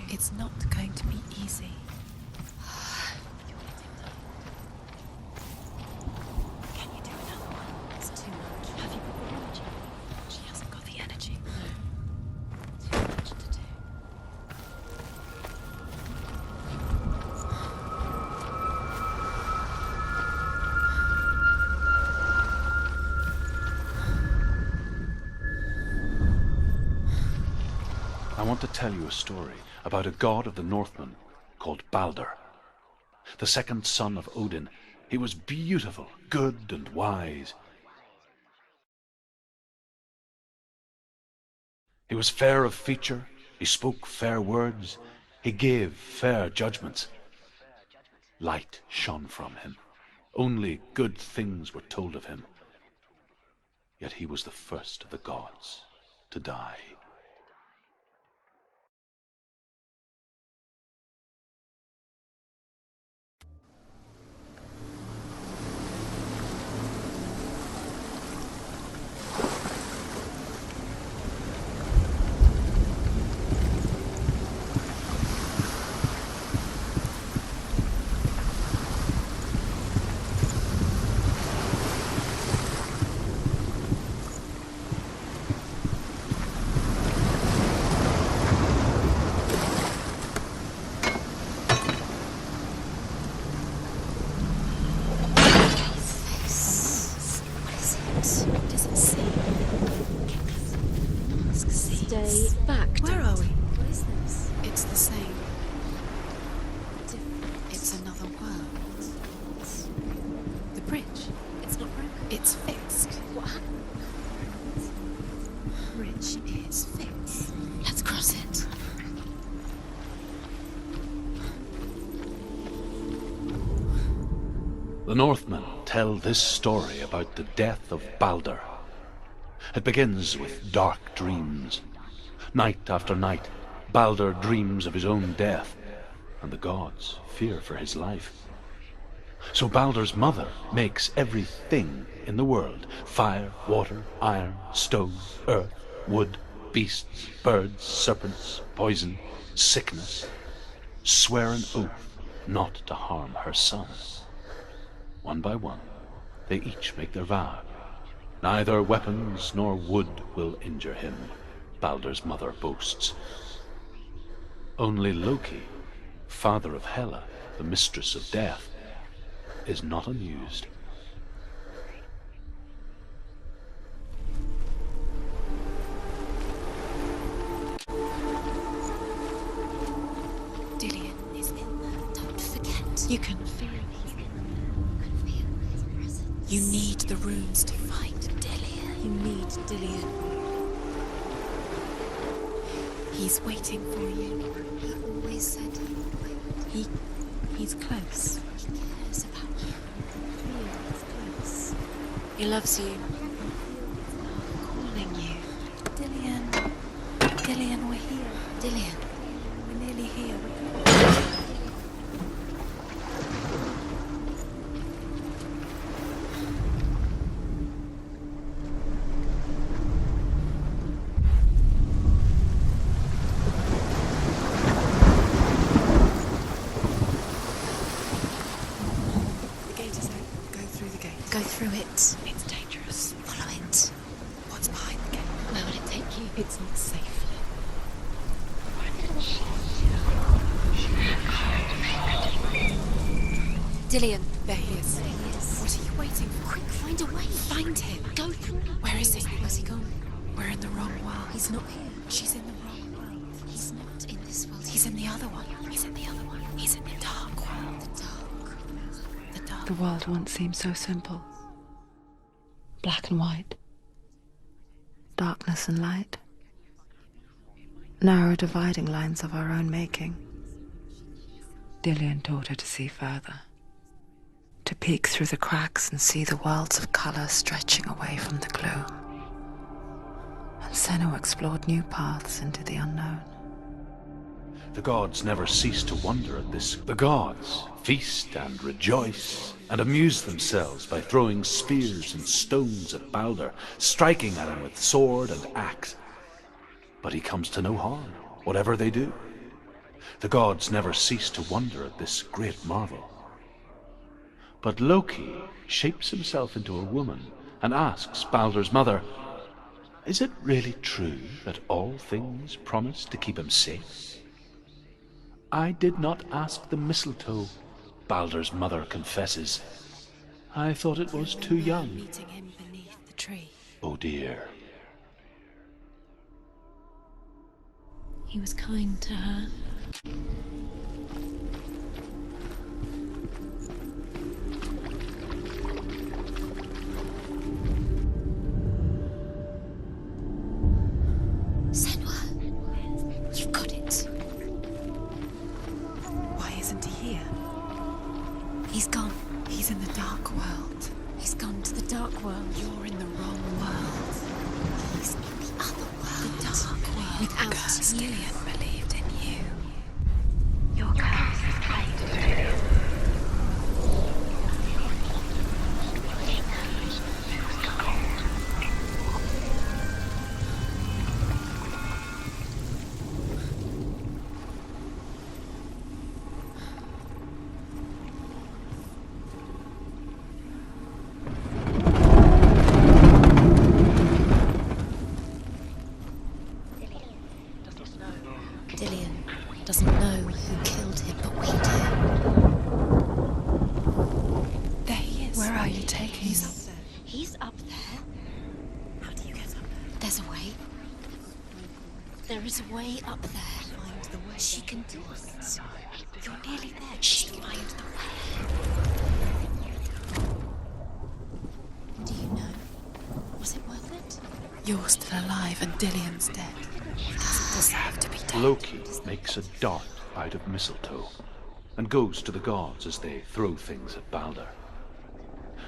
It's not going to be easy. Can you do another one? It's too much. Have you got the energy? She hasn't got the energy. No. Too much to do. I want to tell you a story about a god of the Northmen called Balder. The second son of Odin, he was beautiful, good and wise. He was fair of feature, he spoke fair words, he gave fair judgments. Light shone from him. Only good things were told of him. Yet he was the first of the gods to die. Stay back. Where are we? What is this? It's the same. It's another world. The bridge. It's not broken. It's fixed. What happened? Bridge is fixed. Let's cross it. The Northmen tell this story about the death of Balder. It begins with dark dreams. Night after night, Balder dreams of his own death, and the gods fear for his life. So Balder's mother makes everything in the world: fire, water, iron, stone, earth, wood, beasts, birds, serpents, poison, sickness, swear an oath not to harm her son. One by one, they each make their vow. Neither weapons nor wood will injure him, Balder's mother boasts. Only Loki, father of Hela, the mistress of death, is not amused. Dillion is in there. Don't forget. You can feel his presence. You need the runes to fight Dillion. You need Dillion. He's waiting for you. He always said he would wait. He's close. He cares about you. He is close. He loves you. Calling you. Dillion. Dillion, we're here. Dillion. We're nearly here. Go through it. It's dangerous. Follow it. What's behind the gate? Where will it take you? It's not safe. Dillion. There he is. There he is. What are you waiting for? Quick, find a way. Find him. Go through. Where is he? Where's he gone? We're in the wrong world. He's not here. She's in the wrong world. He's not in this world. He's in the other one. He's in the other one. He's in the dark world. the dark. The dark. The world once seemed so simple. Black and white. Darkness and light. Narrow dividing lines of our own making. Dillion taught her to see further. To peek through the cracks and see the worlds of colour stretching away from the gloom. And Senna explored new paths into the unknown. The gods never cease to wonder at this. The gods feast and rejoice and amuse themselves by throwing spears and stones at Balder, striking at him with sword and axe. But he comes to no harm, whatever they do. The gods never cease to wonder at this great marvel. But Loki shapes himself into a woman and asks Baldur's mother, "Is it really true that all things promise to keep him safe?" "I did not ask the mistletoe," Baldur's mother confesses. "I thought it was too young." Meeting him beneath the tree. Oh dear. He was kind to her. Senua, you've got it. Why isn't he here? He's gone. He's in the dark world. He's gone to the dark world. You're in the wrong world. He's in the other world. The dark world. Without Cursed you. Dillion believed in you. Your curse is fate, Dillion. Dillion doesn't know who killed him, but we do. There he is. Where are you taking him? He's up there. How do you get up there? There's a way. There is a way up there. Find the way. She can do it. You're nearly there. She find the way. Do you know? Was it worth it? You're still alive and Dillion's dead. He doesn't deserve to be dead. Loki makes a dart out of mistletoe and goes to the gods as they throw things at Baldur.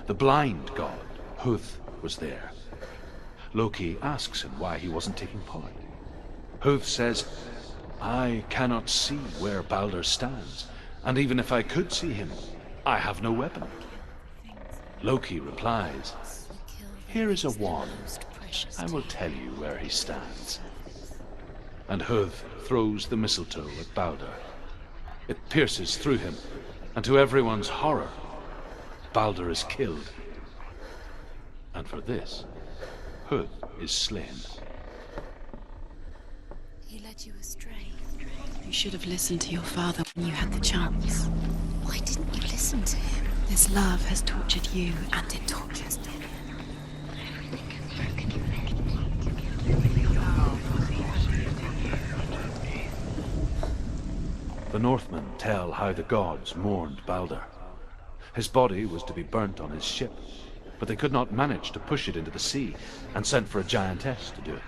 The blind god, Huth, was there. Loki asks him why he wasn't taking part. Huth says, "I cannot see where Baldur stands, and even if I could see him, I have no weapon." Loki replies, "Here is a wand. I will tell you where he stands." And Huth throws the mistletoe at Baldur. It pierces through him, and to everyone's horror, Baldur is killed. And for this, Huth is slain. He led you astray. You should have listened to your father when you had the chance. Why didn't you listen to him? This love has tortured you, and it tortures Dillion. The Northmen tell how the gods mourned Baldur. His body was to be burnt on his ship, but they could not manage to push it into the sea and sent for a giantess to do it.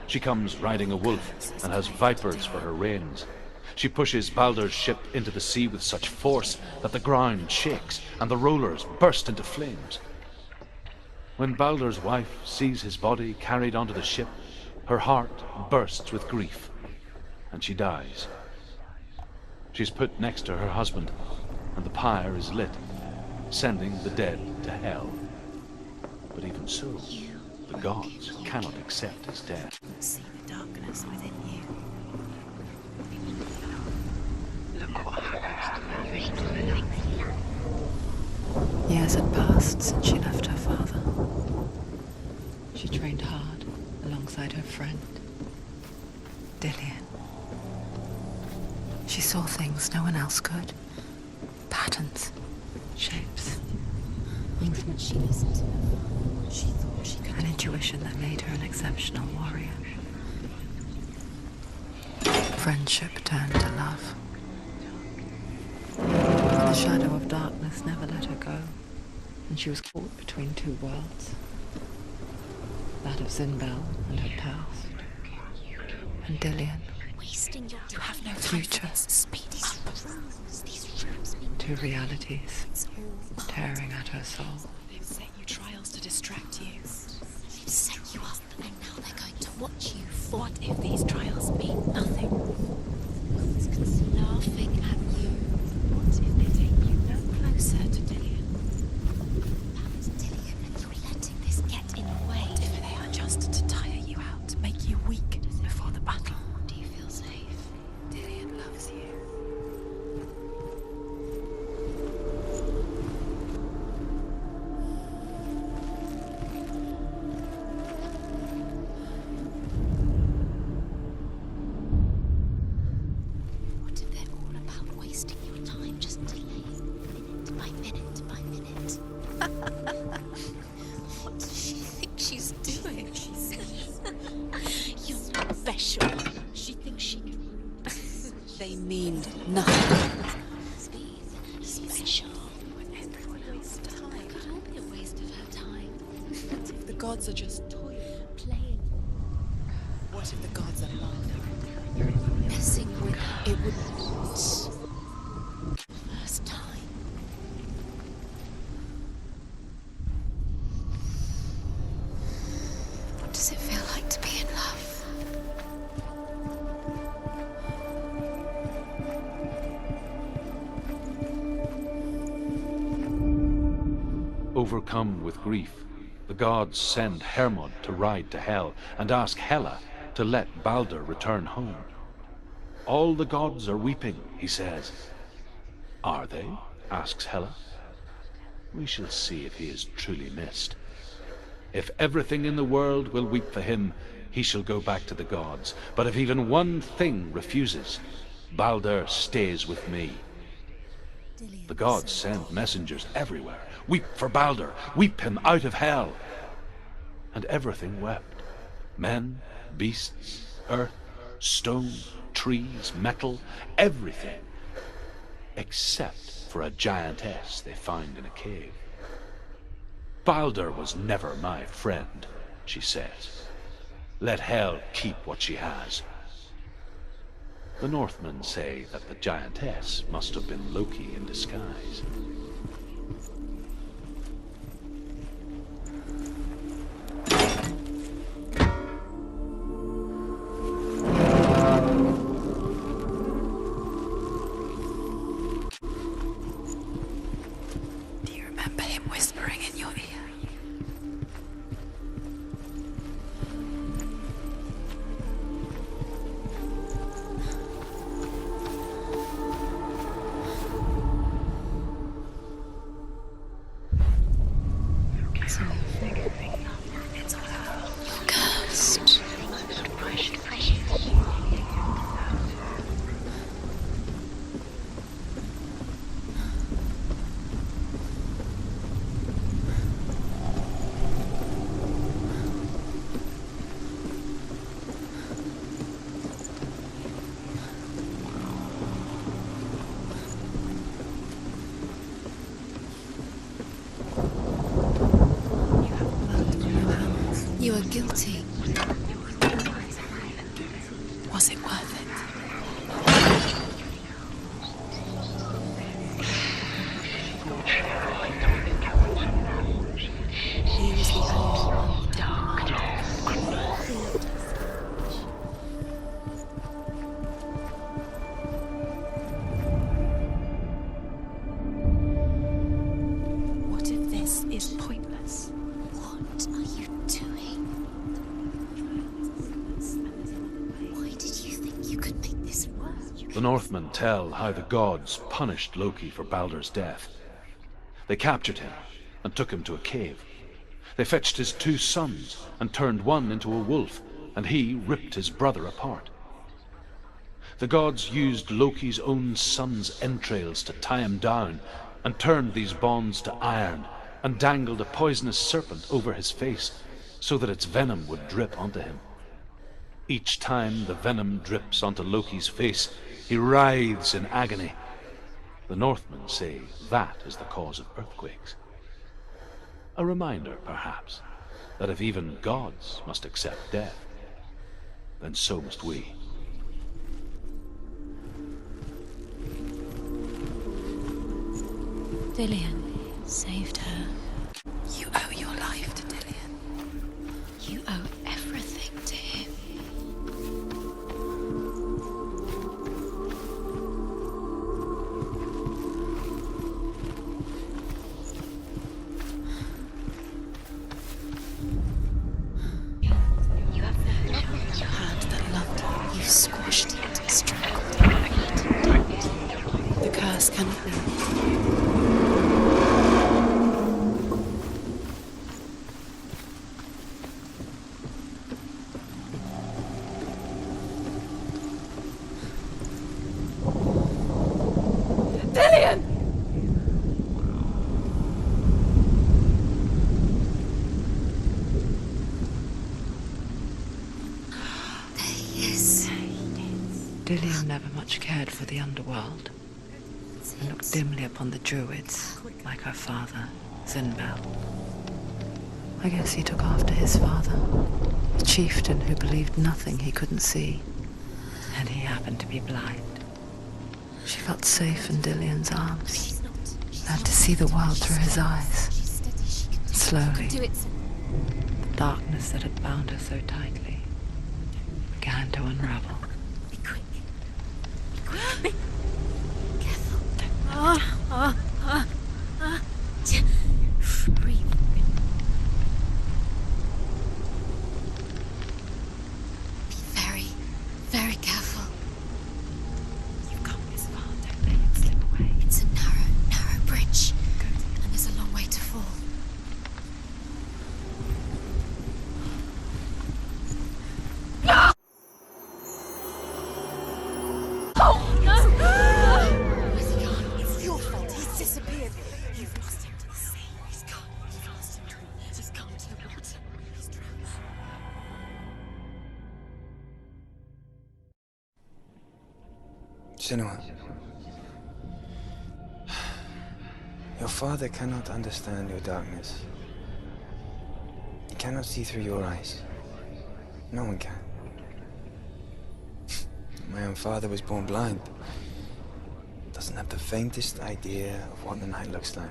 She comes riding a wolf and has vipers for her reins. She pushes Baldur's ship into the sea with such force that the ground shakes and the rollers burst into flames. When Baldur's wife sees his body carried onto the ship, her heart bursts with grief, and she dies. She's put next to her husband, and the pyre is lit, sending the dead to hell. But even so, the gods cannot accept his death. See the darkness within you. Look what happens. Years had passed since she left her father. She trained hard alongside her friend, Dillion. She saw things no one else could. Patterns, shapes, Things that she listened to. She thought she could. an intuition that made her an exceptional warrior. Friendship turned to love. The shadow of darkness never let her go, and she was caught between two worlds. That of Zinbel and her past, and Dillion. Wasting your You have no future. Speedy these rooms mean Two realities it's all tearing at her soul. They've set you trials to distract you. They've set you up, and now they're going to watch you fall. What if these trials mean nothing? Laughing at you. What if they take you no closer to Dillion? Perhaps Dillion, you're letting this get in the way. What if they are just to tire you out, make you weak before the battle? Do you feel safe? Dillion. You're special. She thinks she can. They mean nothing. Special. When everyone else does. It could all be a waste of her time. What if the gods are just toying? Playing. What if the gods are lying? Messing with her. It would. First time. What does it feel like to be in love? Overcome with grief, the gods send Hermod to ride to Hell and ask Hela to let Balder return home. All the gods are weeping, he says. Are they? Asks Hela. We shall see if he is truly missed. If everything in the world will weep for him, he shall go back to the gods. But if even one thing refuses, Balder stays with me. The gods send messengers everywhere. Weep for Balder, weep him out of hell. And everything wept. Men, beasts, earth, stone, trees, metal, everything. Except for a giantess they found in a cave. Balder was never my friend, she says. Let Hel keep what she has. The Northmen say that the giantess must have been Loki in disguise. Do you remember him whispering in your ear? It's all over. You're cursed. You are guilty. Was it worth it? He was the only one. Dark. What if this is pointless? What are you doing? Why did you think you could make this work? The Northmen tell how the gods punished Loki for Balder's death. They captured him and took him to a cave. They fetched his 2 sons and turned one into a wolf, and he ripped his brother apart. The gods used Loki's own son's entrails to tie him down and turned these bonds to iron and dangled a poisonous serpent over his face so that its venom would drip onto him. Each time the venom drips onto Loki's face, he writhes in agony. The Northmen say that is the cause of earthquakes. A reminder, perhaps, that if even gods must accept death, then so must we. Dillian saved her. You owe your life to Dillian. You owe everything to him. You have the hand that loved her. You squashed it, strangled it. The curse cannot be. Dillian never much cared for the underworld, and looked dimly upon the druids, like her father, Zinbel. I guess he took after his father, a chieftain who believed nothing he couldn't see, and he happened to be blind. She felt safe in Dillian's arms, learned to see the world through his eyes. And slowly, the darkness that had bound her so tightly began to unravel. Be quick. Be quick. Be careful. Breathe. Be very, very careful. You've come this far, don't let it slip away. It's a narrow bridge. And there's a long way to fall. Oh, no! Where's he gone? It's your fault. He's disappeared. You've lost him to the sea. He's gone. You've lost him. He's gone to the water. He's drowned. Senua, your father cannot understand your darkness. He cannot see through your eyes. No one can. My own father was born blind. Doesn't have the faintest idea of what the night looks like.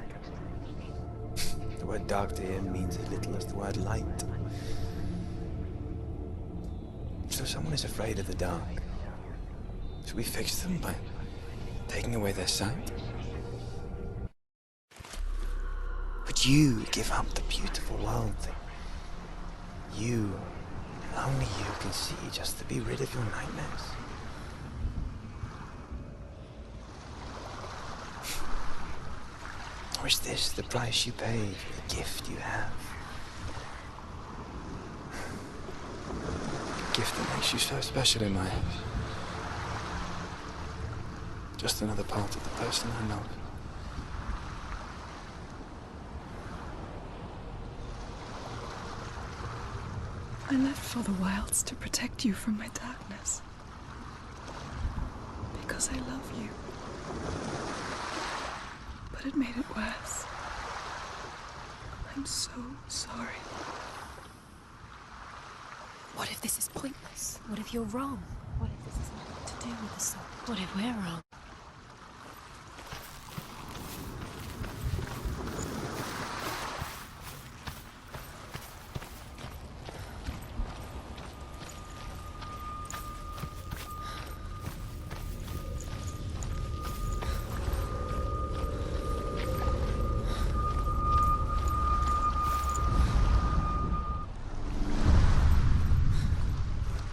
The word dark to him means as little as the word light. So someone is afraid of the dark. Should we fix them by taking away their sight? Would you give up the beautiful world that you, and only you, can see just to be rid of your nightmares? Or is this the price you pay for the gift you have? A gift that makes you so special in my eyes. Just another part of the person I know. I left for the wilds to protect you from my darkness. Because I love you. But it made it worse. I'm so sorry. What if this is pointless? What if you're wrong? What if this has nothing to do with the soul? What if we're wrong?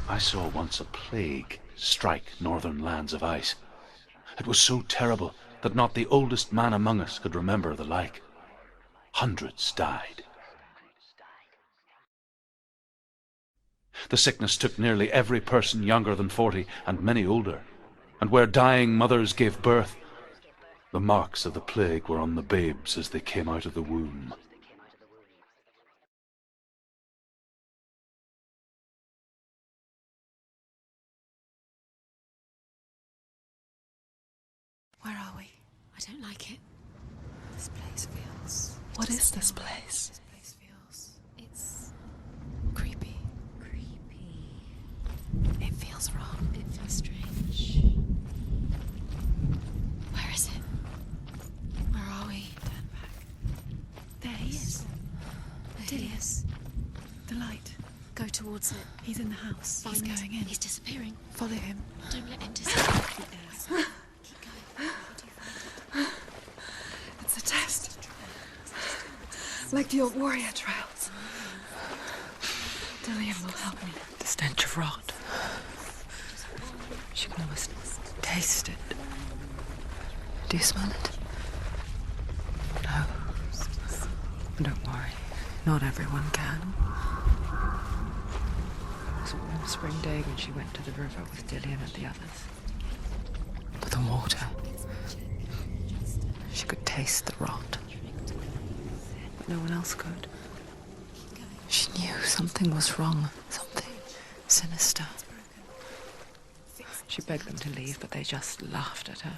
I saw once a plague strike northern lands of ice. It was so terrible that not the oldest man among us could remember the like. Hundreds died. The sickness took nearly every person younger than 40 and many older, and where dying mothers gave birth, the marks of the plague were on the babes as they came out of the womb. Where are we? I don't like it. This place feels... What is this place? This place feels... It's... creepy. Creepy. It feels wrong. It feels strange. Where is it? Where are we? Turn back. There he is. There he is. The light. Go towards it. He's in the house. He's Find- going in. He's disappearing. Follow him. Don't let him disappear. Keep going. How do you find it? It's a test. Like the old warrior trials. Dillian will help me. The stench of rot. She can almost taste it. Do you smell it? No. Don't worry. Not everyone can. It was a warm spring day when she went to the river with Dillian and the others. But the water. She could taste the rot. But no one else could. She knew something was wrong. Something sinister. She begged them to leave, but they just laughed at her.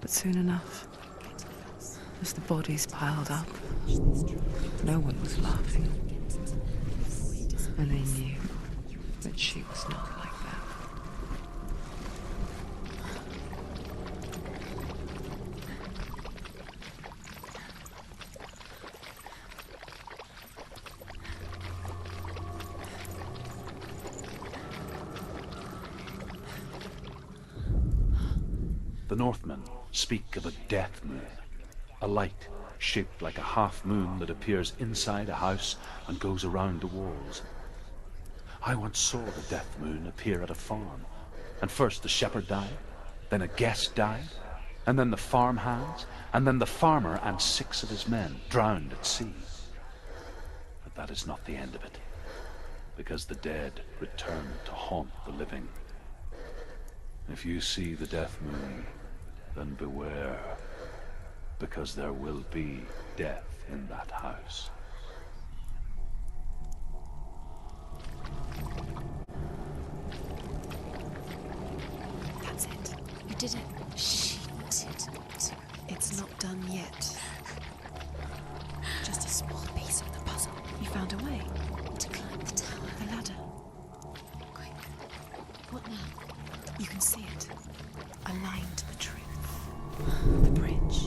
But soon enough, as the bodies piled up, no one was laughing. And they knew that she was not like that. The Northmen speak of a death moon, a light shaped like a half moon that appears inside a house and goes around the walls. I once saw the death moon appear at a farm, and first the shepherd died, then a guest died, and then the farmhands, and then the farmer and 6 of his men drowned at sea. But that is not the end of it, because the dead return to haunt the living. If you see the death moon, then beware, because there will be death in that house. That's it. You did it. She did it. It's not done yet. Just a small piece of the puzzle. You found a way to climb the tower. The ladder. Quick. What now? You can see it. Aligned to the truth. The bridge.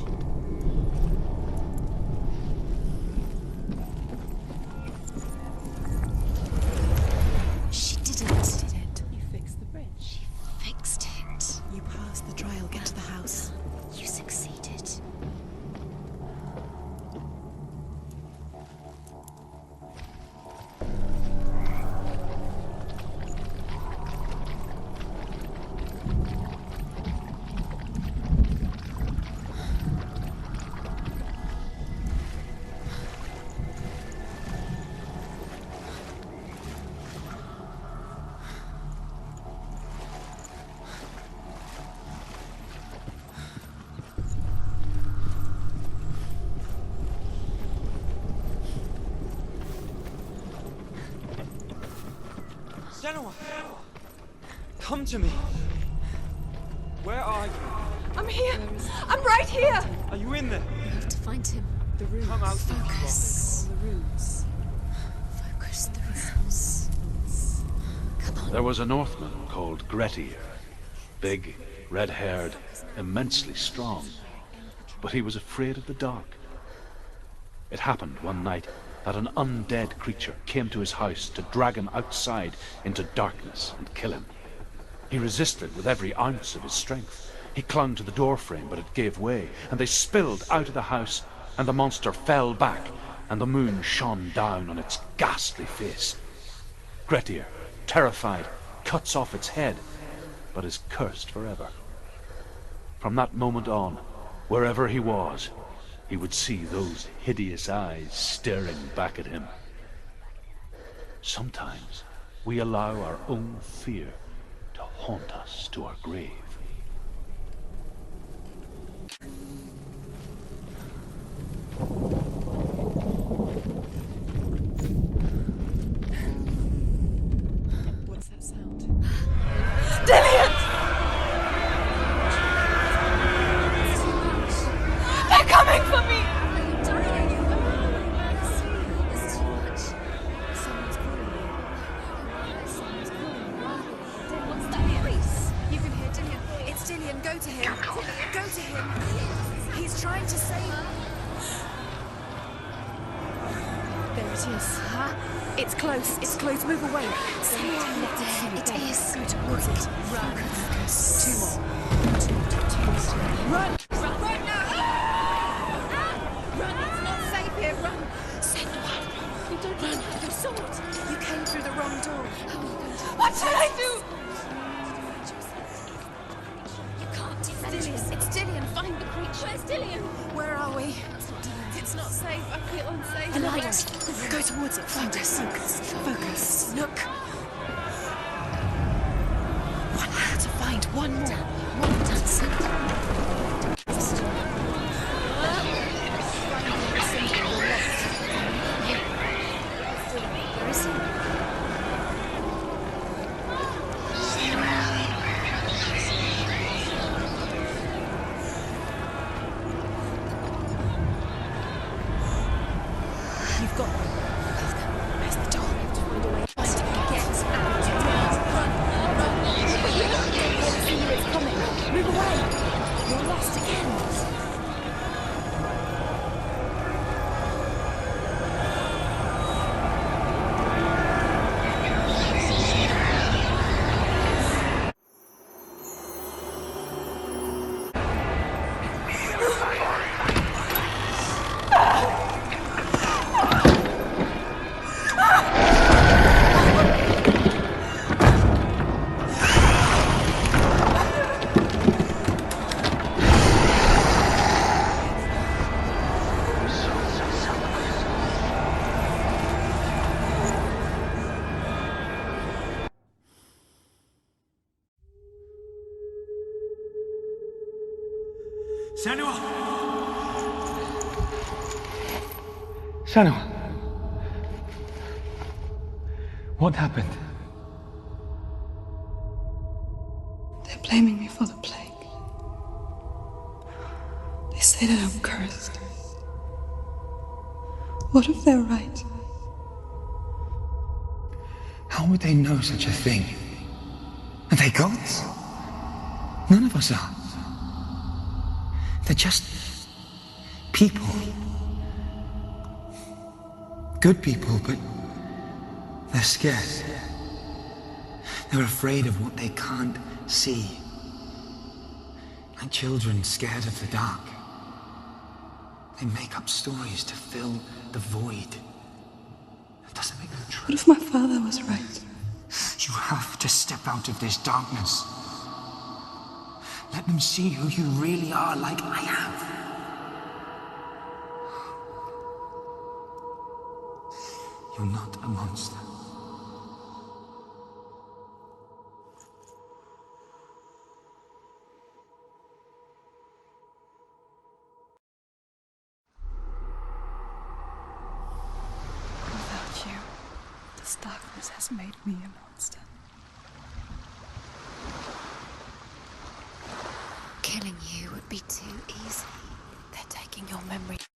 She did it. You fixed the bridge. She fixed it. You passed the trial. Get to the house. You succeeded. Senua! Come to me! Where are you? I'm here! I'm right here! Are you in there? You have to find him. The runes. Come out. Focus. The runes. Focus the runes. Come on. There was a Northman called Grettir, big, red-haired, immensely strong, but he was afraid of the dark. It happened one night that an undead creature came to his house to drag him outside into darkness and kill him. He resisted with every ounce of his strength. He clung to the doorframe, but it gave way, and they spilled out of the house, and the monster fell back, and the moon shone down on its ghastly face. Grettir, terrified, cuts off its head, but is cursed forever. From that moment on, wherever he was, he would see those hideous eyes staring back at him. Sometimes we allow our own fear to haunt us to our grave. What's that sound? Dillian! They're coming for me! It's too much. Someone's calling you. Someone's calling you. What's that voice? You can hear Dillian. It's Dillian. Go to him. Go to him. He's trying to save you. There it is. It's close. It's close. Move away. It is. Go towards it. Run. Focus. 2 more. Run! Run now! Run! It's not safe here. Run! Send one. You don't run. You saw it. You came through the wrong door. How are you going to... What shall I do? You can't do that. It's Dillian. Find the creature. Where's Dillian? Where are we? It's not safe. I feel unsafe. The light. Go towards it. Focus. Focus. Look. One more to find. One more. One done. Where is he? Senua! Senua! What happened? They're blaming me for the plague. They say that I'm cursed. What if they're right? How would they know such a thing? Are they gods? None of us are. They're just people. Good people, but they're scared. They're afraid of what they can't see. Like children scared of the dark. They make up stories to fill the void. That doesn't make them true. What if my father was right? You have to step out of this darkness. Let them see who you really are, like I have. You're not a monster. Without you, this darkness has made me a monster. Killing you